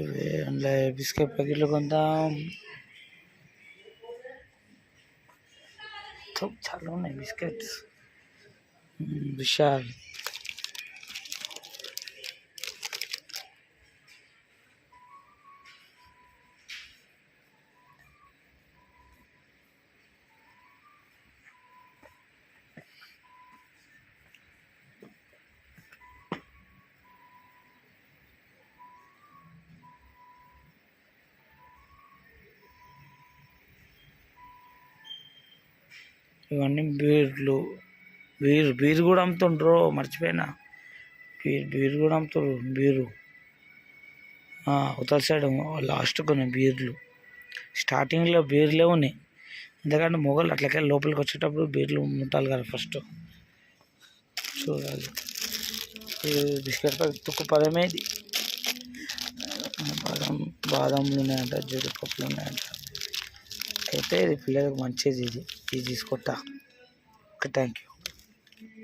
ఇవి అందులో బిస్కెట్ ప్యాకెట్లు కొందాం. చాలా ఉన్నాయి బిస్కెట్స్. విశాల్ ఇవన్నీ బీర్లు. బీర్ కూడా అమ్ముతుండ్రు, మర్చిపోయినా. బీర్ కూడా అమ్ముతారు. బీరు ఉత్తర సైడ్ లాస్ట్ కొన్ని బీర్లు. స్టార్టింగ్లో బీర్లే ఉన్నాయి, ఎందుకంటే మొగలు అట్లకే లోపలికి వచ్చేటప్పుడు బీర్లు ముట్టాలి కదా ఫస్ట్. చూడాలి. బిస్కెట్ ప్యాకెట్ తుక్కుపదమే. ఇది బాదంలు ఉన్నాయంట, జీడిపప్పులు ఉన్నాయంట. అయితే ఇది పిల్లలకు మంచిది. ఇది తీసుకుంటా. Okay, thank you.